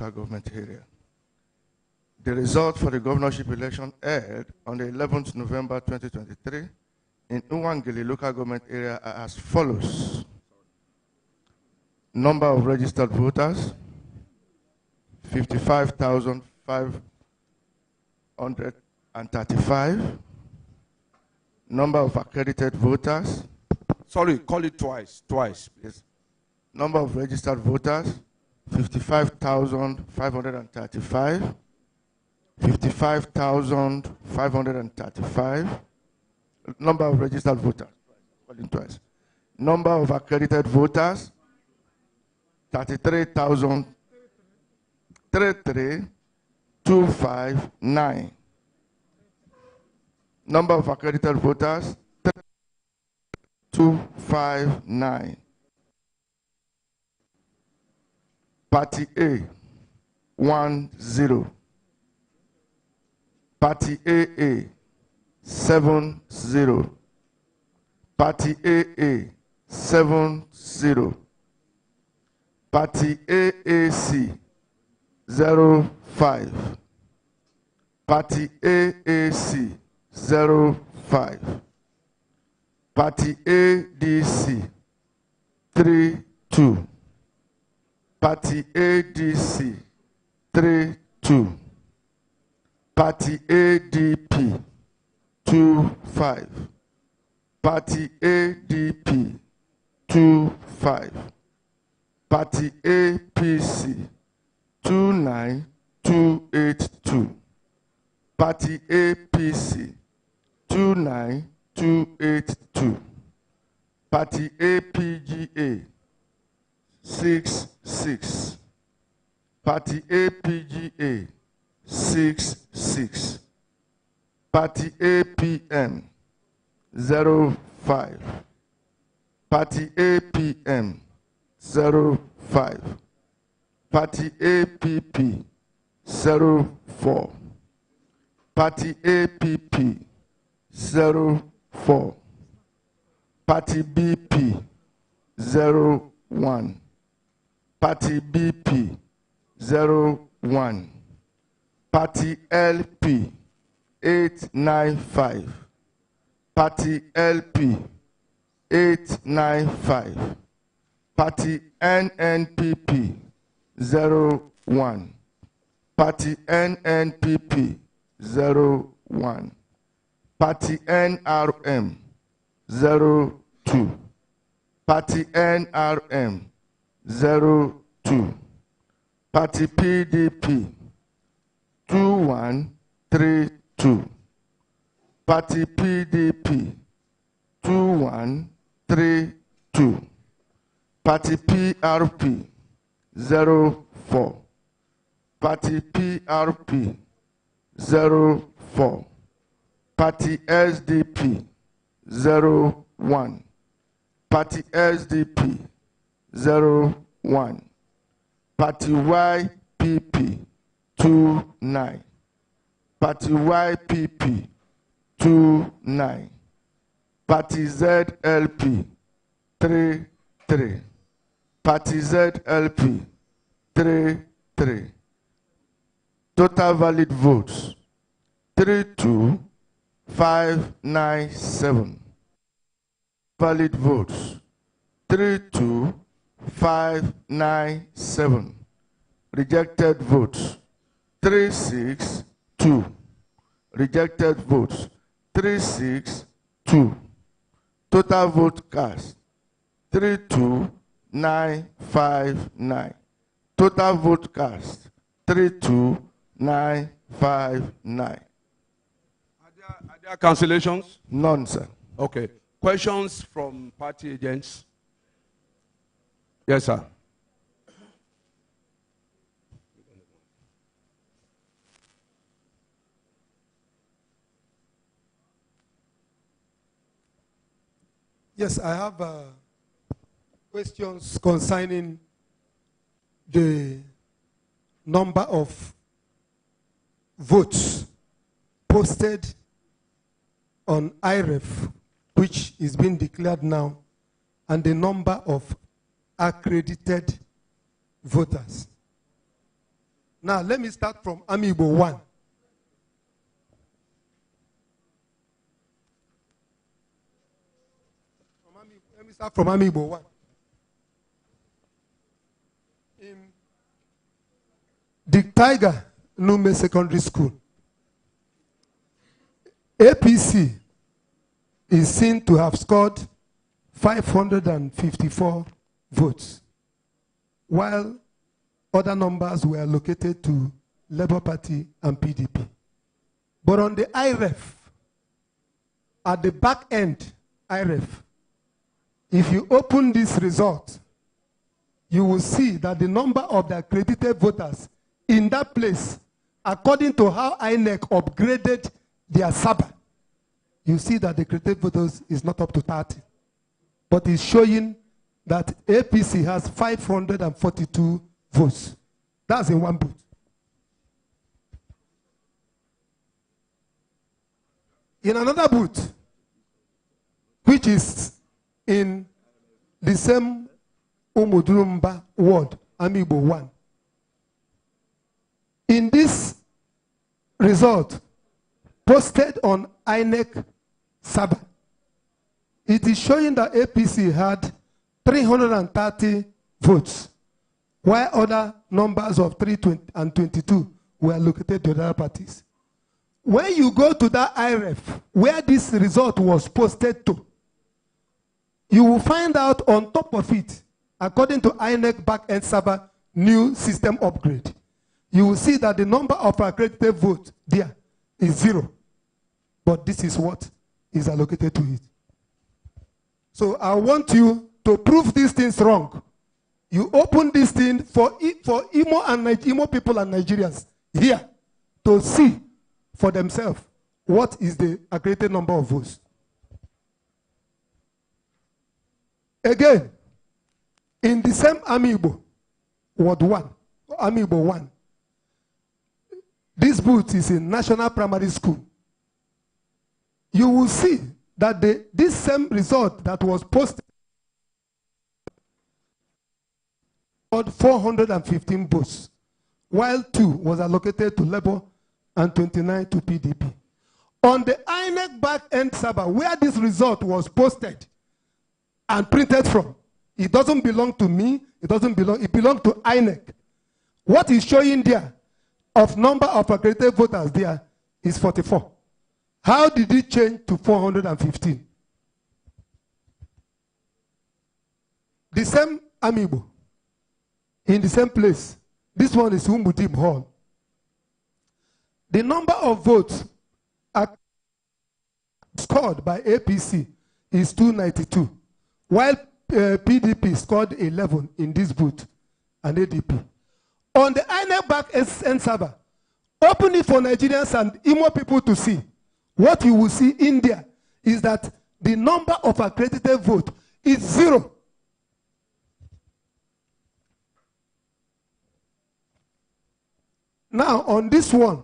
local government area. The result for the governorship election held on the 11th November 2023 in Nwangele local government area are as follows. Number of registered voters, 55,535. Number of accredited voters. Sorry, call it twice, please. Number of registered voters, 55,535. 55,535. Number of registered voters, call it twice. Number of accredited voters, 33,259. Number of accredited voters, 259. Party A, 10. Party AA, 70. Party AA, 70. Party AAC, 05. Party AAC, 05. Party ADC, 32. Party ADC, 32. Party ADP, 25. Party ADP, 25. Party APC, 29282. Party APC, 29282. Party APGA, 66. Party APGA, 66. Party APM, 05. Party APM, 05. Party APP, 04. Party APP, 04. Party BP, 01. Party BP, 01. Party LP, 895. Party LP, 895. Party NNPP, 01. Party NNPP, 01. Party NRM, 02. Party NRM, 02. Party PDP, 2132. Party PDP, 2132. Party PRP, 04. Party PRP, 04. Party SDP, 01. Party SDP, 01. Party YPP, 29. Party YPP, 29. Party ZLP, 33. Party ZLP, 33. Total valid votes, 32597. Valid votes, 32597. Rejected votes, 362. Rejected votes, 362. Total vote cast, 32959. Total vote cast, 32959. Are there cancellations? None, sir. Okay. Questions from party agents? Yes, sir. Yes, I have questions concerning the number of votes posted on IREF, which is being declared now, and the number of accredited voters. Now, let me start from Amiibo 1. Let me start from Amiibo 1. In the Tiger Nume Secondary School, APC is seen to have scored 554 votes, while other numbers were allocated to Labour Party and PDP. But on the IREF, at the back end, IREF, if you open this result, you will see that the number of the accredited voters in that place, according to how INEC upgraded their SABA, you see that the accredited voters is not up to 30. But it's showing that APC has 542 votes. That's in one booth. In another booth, which is in the same Umudurumba ward, Amiibo 1. In this result, posted on INEC SABA, it is showing that APC had 330 votes, while other numbers of 3 and 22 were allocated to other parties. When you go to that IREF, where this result was posted to, you will find out on top of it, according to INEC back-end SABA new system upgrade, you will see that the number of accredited votes there is 0. But this is what is allocated to it. So I want you to prove these things wrong. You open this thing for Imo people and Nigerians here to see for themselves what is the accredited number of votes. Again, in the same Amiibo, Ward 1, Amiibo 1, this booth is in National Primary School. You will see that this same result that was posted got 415 votes, while 2 was allocated to Labour and 29 to PDP. On the INEC back-end server, where this result was posted and printed from, it doesn't belong to me, it belongs to INEC. What is showing there of number of accredited voters there is 44. How did it change to 415? The same Amiibo, in the same place. This one is Umudim Hall. The number of votes scored by APC is 292, while PDP scored 11 in this booth, and ADP. On the INEC back-end server, open it for Nigerians and Imo people to see. What you will see in there is that the number of accredited votes is 0. Now, on this one,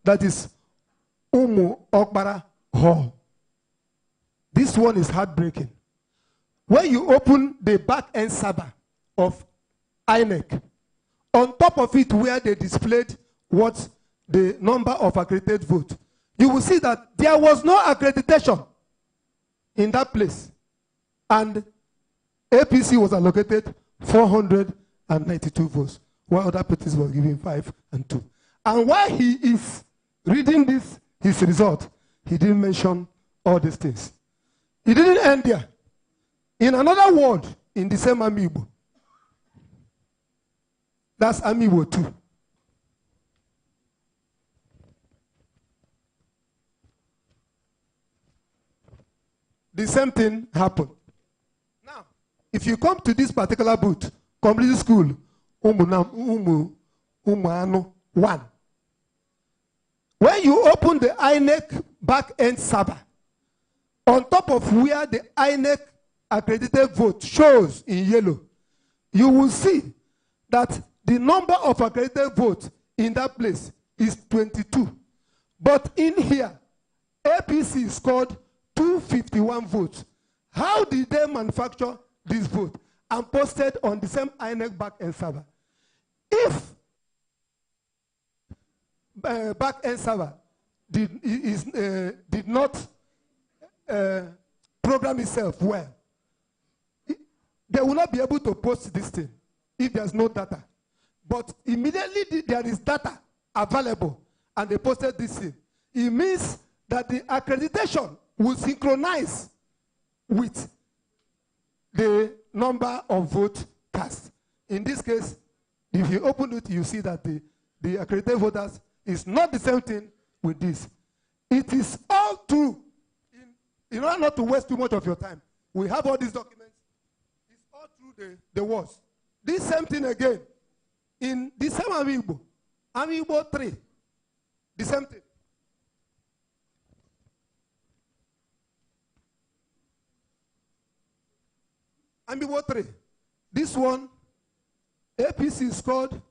that is Umu Okbara Hall, this one is heartbreaking. When you open the back-end server of INEC, on top of it where they displayed what the number of accredited votes, you will see that there was no accreditation in that place. And APC was allocated 492 votes, while other parties were given 5 and 2. And while he is reading his result, he didn't mention all these things. He didn't end there. In another word, in the same Amiibo, that's Amiibo 2. The same thing happened. Now, if you come to this particular booth, community school, Umuanu 1, when you open the INEC back-end server, on top of where the INEC accredited vote shows in yellow, you will see that the number of accredited votes in that place is 22. But in here, APC scored 251 votes. How did they manufacture this vote and posted on the same INEC back-end server. If back-end server did not program itself well, they will not be able to post this thing if there's no data. But immediately there is data available and they posted this thing. It means that the accreditation will synchronize with the number of votes cast. In this case, if you open it, you see that the accredited voters is not the same thing with this. It is all true. In order not to waste too much of your time, we have all these documents. It's all through the words. This same thing again. In the same Amiibo 3, the same thing. Amiibo 3. This one, APC scored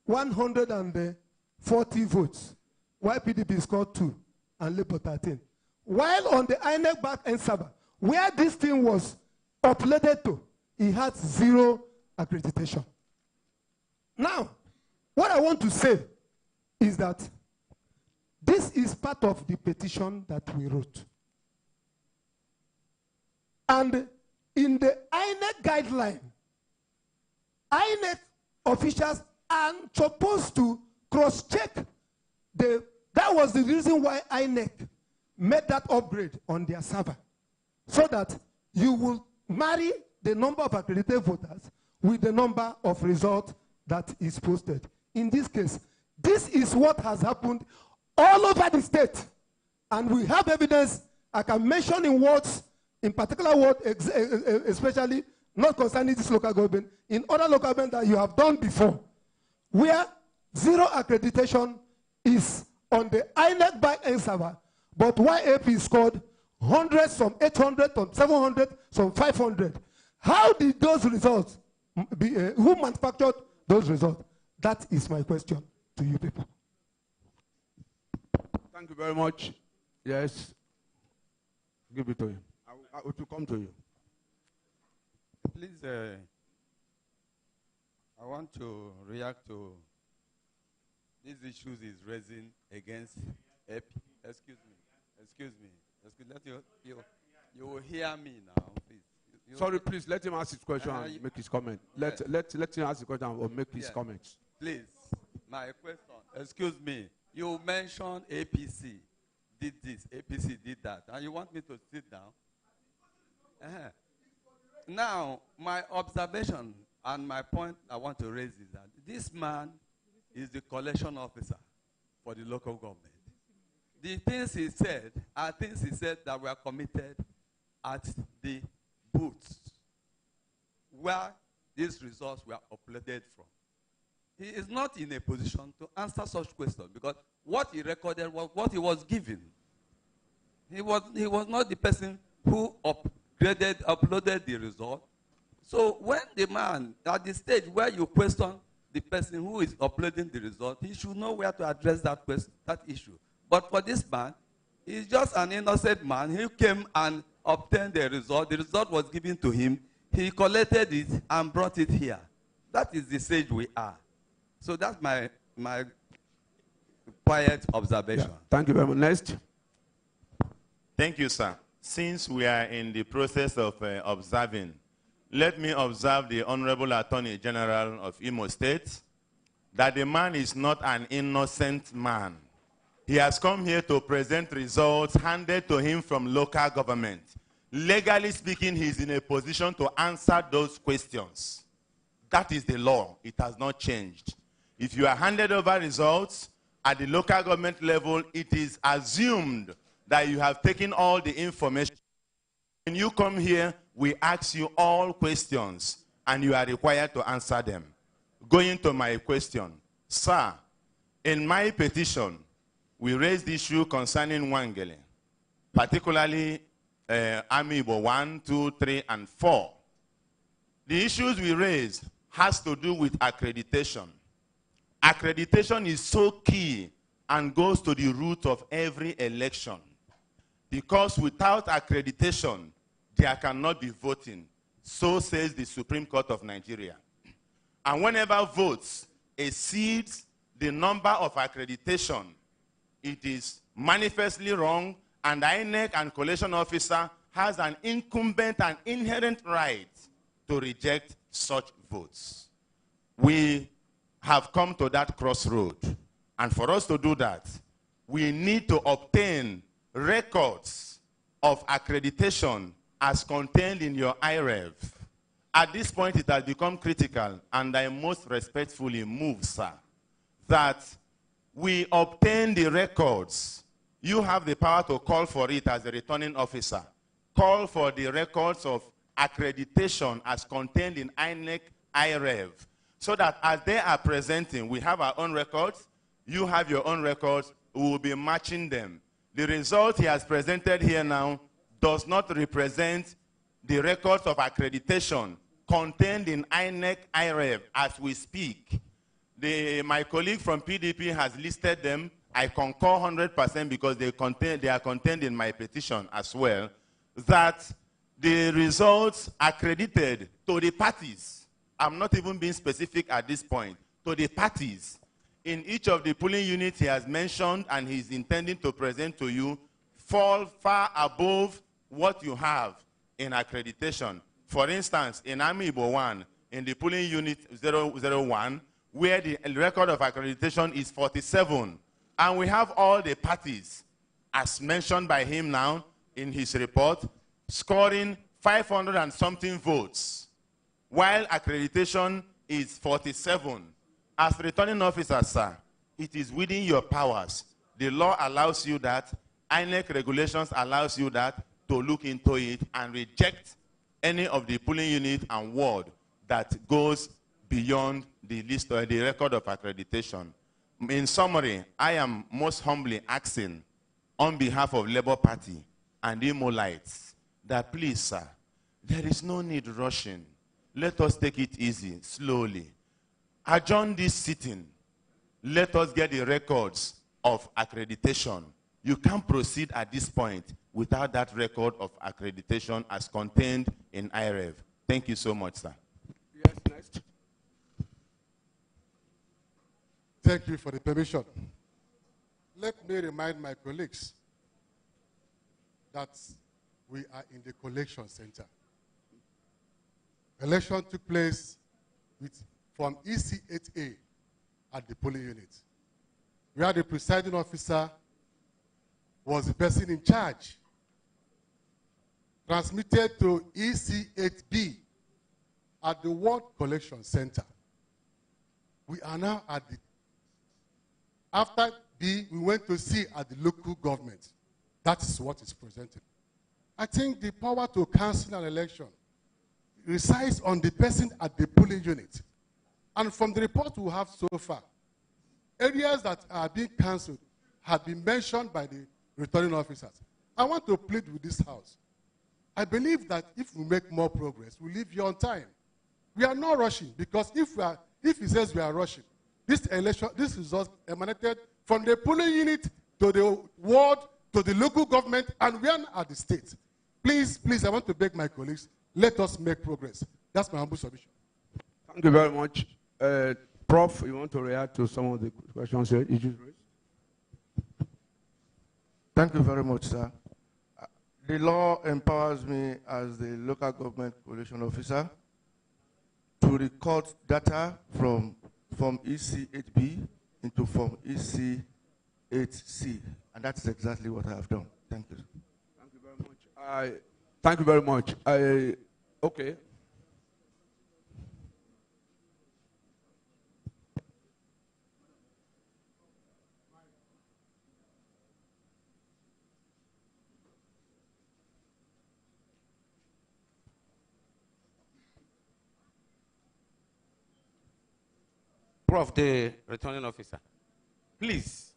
140 votes, while PDP scored 2 and Labour 13. While on the INEC back-end server, where this thing was uploaded to, it had 0 accreditation. Now, what I want to say is that this is part of the petition that we wrote. And in the INEC guideline, INEC officials are supposed to cross-check. That was the reason why INEC made that upgrade on their server, so that you will marry the number of accredited voters with the number of results that is posted. In this case, this is what has happened all over the state. And we have evidence. I can mention in words, in particular words, especially not concerning this local government, in other local government that you have done before, where 0 accreditation is on the INEC back-end server, but YAP scored hundreds, some 800, some 700, some 500. How did those results be, who manufactured those results? That is my question to you people. Thank you very much. Yes. Give it to you. I will come to you. Please, I want to react to these issues he's raising against EP. Excuse me. You will hear me now, please. Sorry, please let him ask his question and make his comment. Let him ask the question or make his comments. Please, my question. Excuse me. You mentioned APC did this, APC did that, and you want me to sit down? Now, my observation and my point I want to raise is that this man is the collection officer for the local government. The things he said are things he said that were committed at the booths where these results were uploaded from. He is not in a position to answer such questions because what he recorded was what he was given. He was not the person who uploaded the result. So when the man, at the stage where you question the person who is uploading the result, he should know where to address that issue. But for this man, he's just an innocent man. He came and obtained the result. The result was given to him. He collected it and brought it here. That is the stage we are. So that's my quiet observation. Yeah. Thank you very much. Next. Thank you, sir. Since we are in the process of observing, let me observe the Honorable Attorney General of Imo State that the man is not an innocent man. He has come here to present results handed to him from local government. Legally speaking, he is in a position to answer those questions. That is the law. It has not changed. If you are handed over results at the local government level, it is assumed that you have taken all the information. When you come here, we ask you all questions, and you are required to answer them. Going to my question, sir, in my petition, we raised the issue concerning Nwangele, particularly Amiibo 1, 2, 3, and 4. The issues we raised has to do with accreditation. Accreditation is so key and goes to the root of every election. Because without accreditation, there cannot be voting. So says the Supreme Court of Nigeria. And whenever votes exceeds the number of accreditation, it is manifestly wrong, and the INEC and collation officer has an incumbent and inherent right to reject such votes. We have come to that crossroad, and for us to do that, we need to obtain records of accreditation as contained in your IREV. At this point, it has become critical, and I most respectfully move, sir, that we obtain the records. You have the power to call for it as a returning officer. Call for the records of accreditation as contained in INEC IREV, so that as they are presenting, we have our own records, you have your own records, we will be matching them. The result he has presented here now does not represent the records of accreditation contained in INEC IREV as we speak. My colleague from PDP has listed them. I concur 100% because they are contained in my petition as well, that the results accredited to the parties, I'm not even being specific at this point, to the parties in each of the polling units he has mentioned and he's intending to present to you, fall far above what you have in accreditation. For instance, in Amiibo 1, in the polling unit 001, where the record of accreditation is 47, and we have all the parties, as mentioned by him now in his report, scoring 500 and something votes, while accreditation is 47. As returning officer, sir, it is within your powers. The law allows you that, INEC regulations allows you that, to look into it and reject any of the polling unit and ward that goes beyond the list or the record of accreditation. In summary, I am most humbly asking on behalf of Labour Party and Imolites that please, sir, there is no need rushing. Let us take it easy, slowly. Adjourn this sitting. Let us get the records of accreditation. You can't proceed at this point without that record of accreditation as contained in IREV. Thank you so much, sir. Yes, next. Thank you for the permission. Let me remind my colleagues that we are in the collection center. Election took place from EC8A at the polling unit, where the presiding officer was the person in charge. Transmitted to EC8B at the Ward Collection Center. We are now at the, after B, we went to C at the local government. That is what is presented. I think the power to cancel an election resides on the person at the polling unit. And from the report we have so far, areas that are being cancelled have been mentioned by the returning officers. I want to plead with this house. I believe that if we make more progress, we'll leave you on time. We are not rushing, because if he says we are rushing, this election, this result emanated from the polling unit to the ward, to the local government, and we are at the state. Please, please, I want to beg my colleagues, let us make progress. That's my humble submission. Thank you very much. Prof, you want to react to some of the questions here? Thank you very much, sir. The law empowers me as the local government coalition officer to record data from EC8B into Form EC8C, and that's exactly what I have done. Thank you. Thank you very much. Thank you very much. Okay. Prof, the returning officer, please,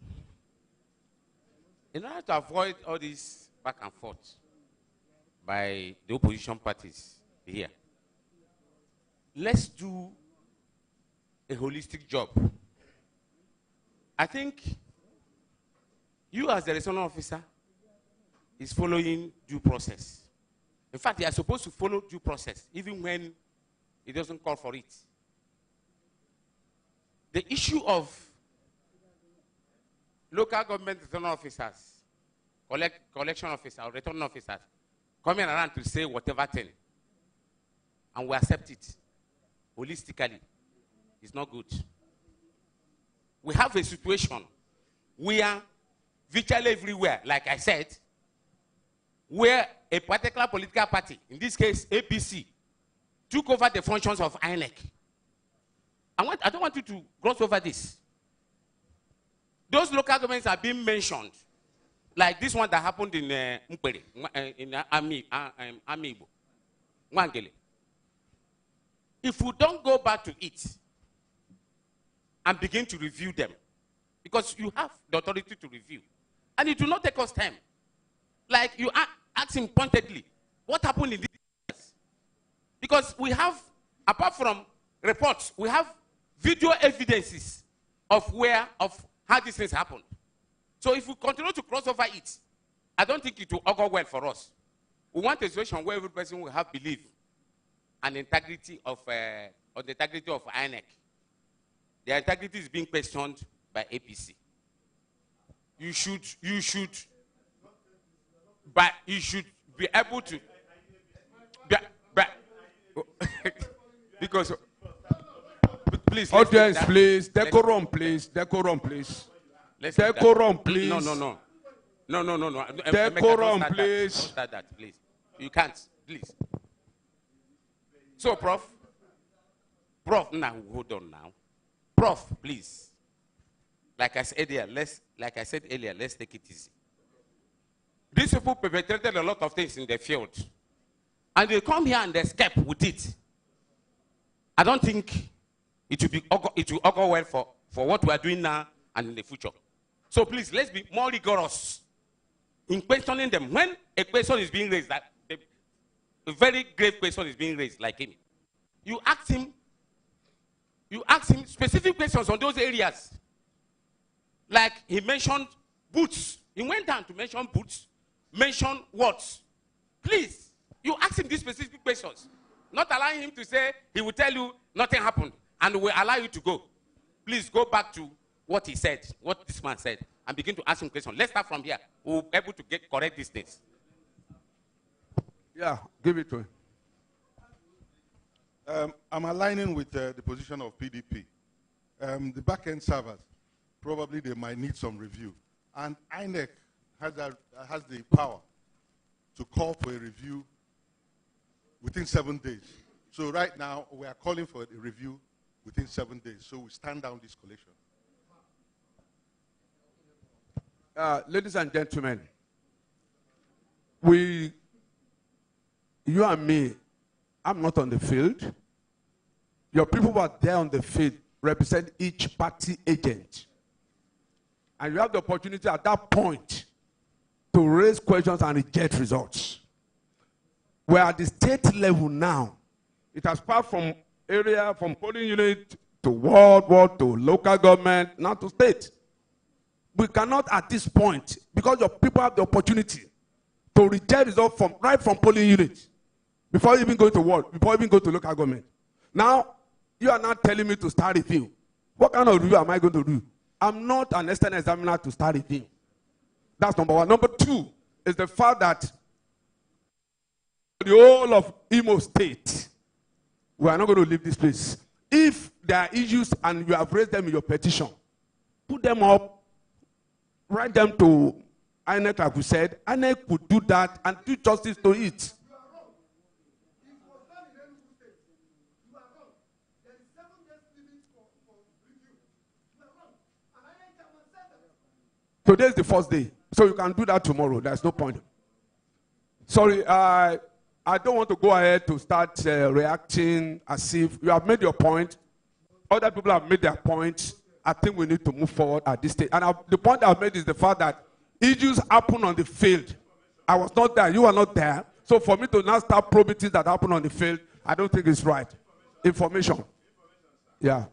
in order to avoid all this back and forth by the opposition parties here, let's do a holistic job. I think you as the returning officer is following due process. In fact, they are supposed to follow due process, even when it doesn't call for it. The issue of local government return officers, collection officers, or return officers, coming around to say whatever thing, and we accept it holistically, is not good. We have a situation where virtually everywhere, like I said, where a particular political party, in this case APC, took over the functions of INEC. I don't want you to gloss over this. Those local governments are being mentioned, like this one that happened in Mpere, in Amiibo, Nwangele. If we don't go back to it and begin to review them, because you have the authority to review, and it will not take us time. Like you ask him pointedly, what happened in this? Because we have, apart from reports, we have video evidences of how these things happened. So if we continue to cross over it, I don't think it will augur well for us. We want a situation where every person will have belief and integrity of the integrity of INEC. Their integrity is being questioned by APC. You should be able to, because please. Audience, please. Decorum, please. Decorum, please. Decorum, please. No. Decorum, please. Don't start that, please. You can't, please. So, Prof, now hold on now. Prof, please. Like I said earlier, let's take it easy. These people perpetrated a lot of things in the field, and they come here and escape with it. I don't think it will augur well for what we are doing now and in the future. So please, let's be more rigorous in questioning them. When a question is being raised, that a very grave question is being raised, like him, you ask him specific questions on those areas. Like he mentioned boots. He went down to mention boots, mention words. Please, you ask him these specific questions, not allowing him to say he will tell you nothing happened and will allow you to go. Please go back to what he said, what this man said, and begin to ask him questions. Let's start from here. We'll be able to correct these things. Yeah, give it to him. I'm aligning with the position of PDP. The back-end servers, probably they might need some review. And INEC has the power to call for a review within 7 days. So right now, we are calling for a review within 7 days. So we stand down this collection. Ladies and gentlemen, you and me, I'm not on the field. Your people who are there on the field represent each party agent. And you have the opportunity at that point to raise questions and reject results. We're at the state level now. It has passed from polling unit to ward to local government, now to state. We cannot at this point, because your people have the opportunity to reject results right from polling units before even going to ward, before even going to local government. Now, you are not telling me to start review. What kind of review am I going to do? I'm not an external examiner to start review. That's number one. Number two is the fact that the whole of Imo State, we are not going to leave this place. If there are issues and you have raised them in your petition, put them up, write them to INEC, like we said. INEC would do that and do justice to it. Today is the first day, so you can do that tomorrow. There's no point. Sorry, I don't want to go ahead to start reacting as if you have made your point. Other people have made their points. I think we need to move forward at this stage. And the point I've made is the fact that issues happen on the field. I was not there. You were not there. So for me to now start probing things that happen on the field, I don't think it's right. Information. Yeah.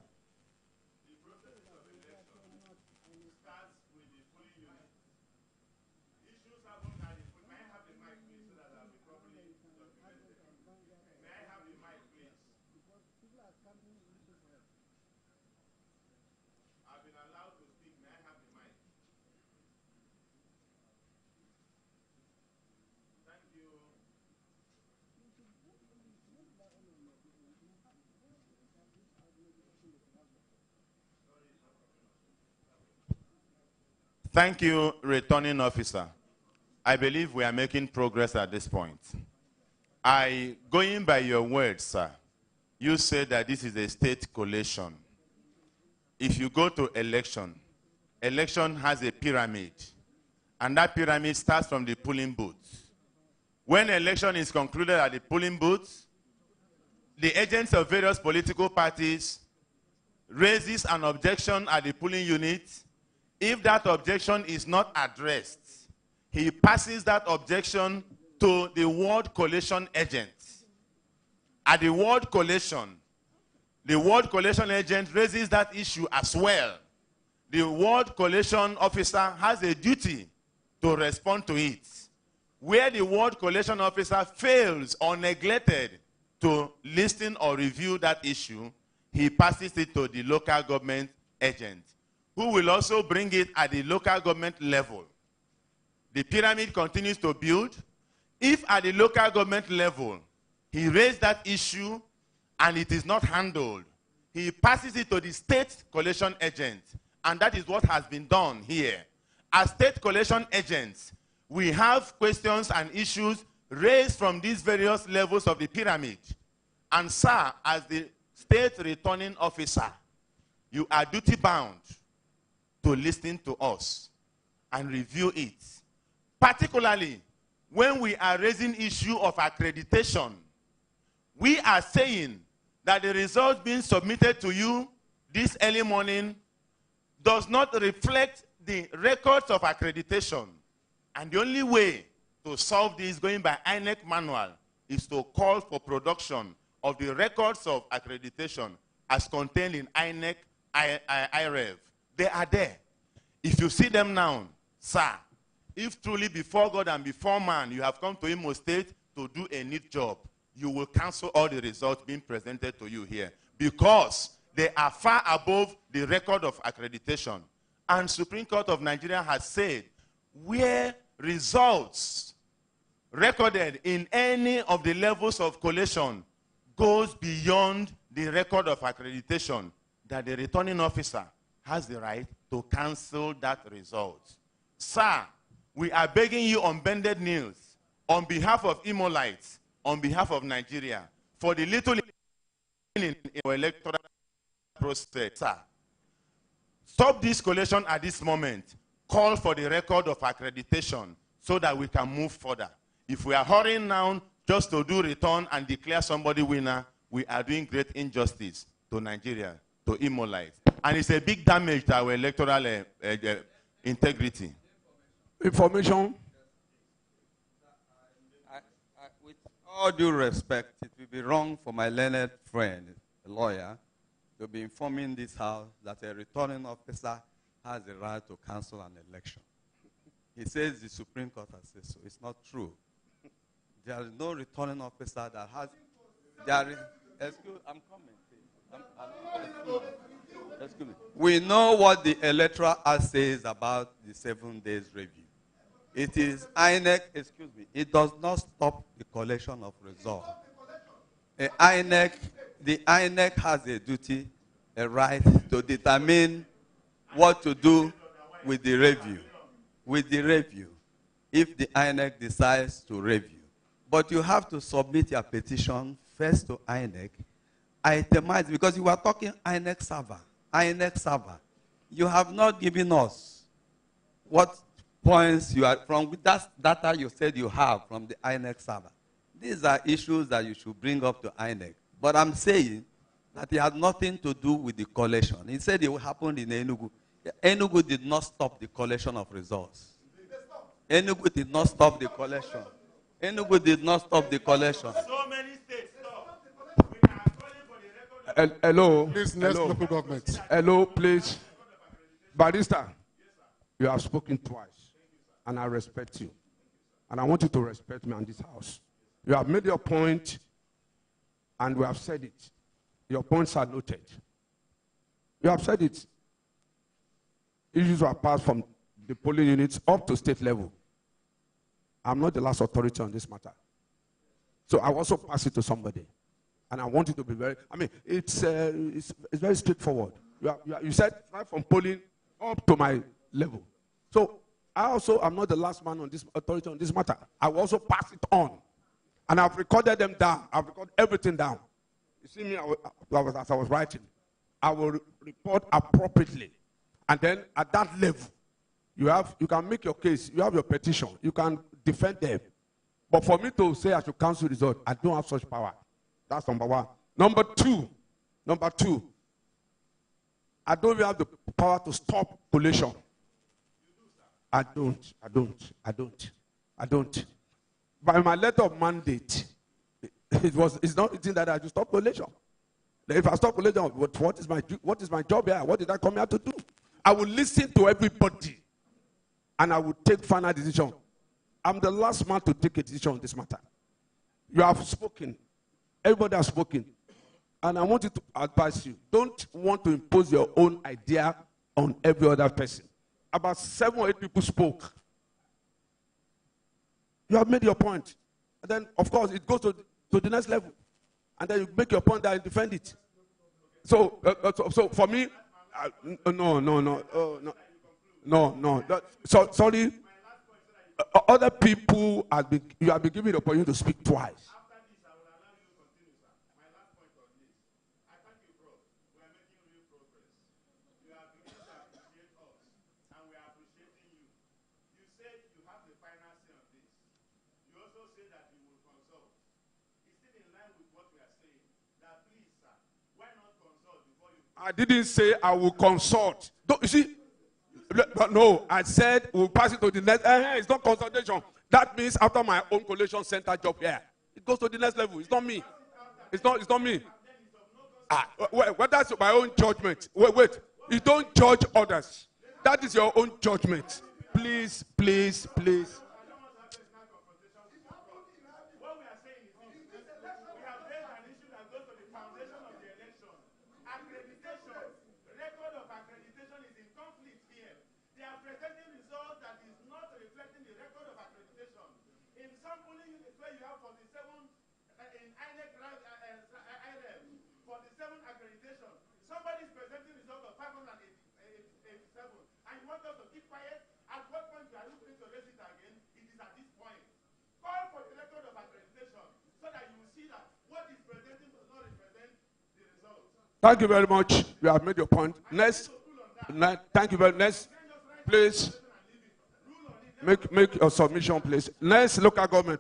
Thank you, returning officer. I believe we are making progress at this point. Going by your words, sir, you said that this is a state collation. If you go to election has a pyramid, and that pyramid starts from the polling booths. When election is concluded at the polling booths, the agents of various political parties raises an objection at the polling unit. If that objection is not addressed, he passes that objection to the ward collation agent. At the ward collation agent raises that issue as well. The ward collation officer has a duty to respond to it. Where the ward collation officer fails or neglected to listen or review that issue, he passes it to the local government agent, who will also bring it at the local government level. The pyramid continues to build. If at the local government level, he raised that issue and it is not handled, he passes it to the state collation agent. And that is what has been done here. As state collation agents, we have questions and issues raised from these various levels of the pyramid. And sir, as the state returning officer, you are duty bound to listen to us and review it. Particularly when we are raising issue of accreditation, we are saying that the results being submitted to you this early morning does not reflect the records of accreditation. And the only way to solve this, going by INEC manual, is to call for production of the records of accreditation as contained in INEC IREV. They are there. If you see them now, sir, if truly before God and before man you have come to Imo State to do a neat job, you will cancel all the results being presented to you here, because they are far above the record of accreditation. And Supreme Court of Nigeria has said, where results recorded in any of the levels of collation goes beyond the record of accreditation, that the returning officer has the right to cancel that result. Sir, we are begging you on bended knees, on behalf of Imolites, on behalf of Nigeria, for the little in our electoral process. Sir, stop this collation at this moment. Call for the record of accreditation so that we can move further. If we are hurrying now just to do return and declare somebody winner, we are doing great injustice to Nigeria, to Imolites. And it's a big damage to our electoral integrity. Information. With all due respect, it will be wrong for my learned friend, a lawyer, to be informing this House that a returning officer has the right to cancel an election. He says the Supreme Court has said so. It's not true. There is no returning officer that has... I'm coming. Excuse me. We know what the Electoral Act says about the 7 days review. It is INEC, excuse me, it does not stop the collection of results. The INEC has a duty, a right to determine what to do with the review. With the review, if the INEC decides to review. But you have to submit your petition first to INEC, itemize, because you are talking INEC server. INEC server. You have not given us what points you are from that data you said you have from the INEC server. These are issues that you should bring up to INEC. But I'm saying that it had nothing to do with the collection. He said it happened in Enugu. Enugu did not stop the collection of results. Enugu did not stop the collection. Enugu did not stop the collection. So many states stop. We are calling for the record. Hello. Please, next local government. Hello, please. Barrister, you have spoken twice, and I respect you. And I want you to respect me and this House. You have made your point, and we have said it. Your points are noted. You have said it. Issues were passed from the polling units up to state level. I'm not the last authority on this matter. So I also pass it to somebody. And I want you to be very, it's very straightforward. You said right from polling up to my level. So I also am not the last man on this authority on this matter. I will also pass it on. And I've recorded them down. I've recorded everything down. You see me, as I was writing, I will report appropriately. And then at that level, you can make your case. You have your petition. You can defend them. But for me to say I should cancel result, I don't have such power. That's number one. Number two, I don't even have the power to stop collation. I don't. By my letter of mandate, it's not written that I should stop collation. If I stop collation, what is my job here? What did I come here to do? I will listen to everybody, and I will take final decision. I'm the last man to take a decision on this matter. You have spoken. Everybody has spoken. And I want to advise you, don't want to impose your own idea on every other person. About 7 or 8 people spoke. You have made your point. And then, of course, it goes to the next level. And then you make your point and defend it. So for me, no. Sorry. Other people, you have been given the opportunity to speak twice. I didn't say I will consult. You see, no, I said we'll pass it to the next. It's not consultation. That means after my own collation center job here, it goes to the next level. It's not me. It's not me. Well, that's my own judgment. Wait. You don't judge others. That is your own judgment. Please. Somebody is presenting result of 587, and you want us to keep quiet. At what point are you going to raise it again? It is at this point. Call for the record of accreditation so that you will see that what is presenting does not represent the result. Thank you very much. You have made your point. Next. Thank you very much. Please make your submission, please. Next local government.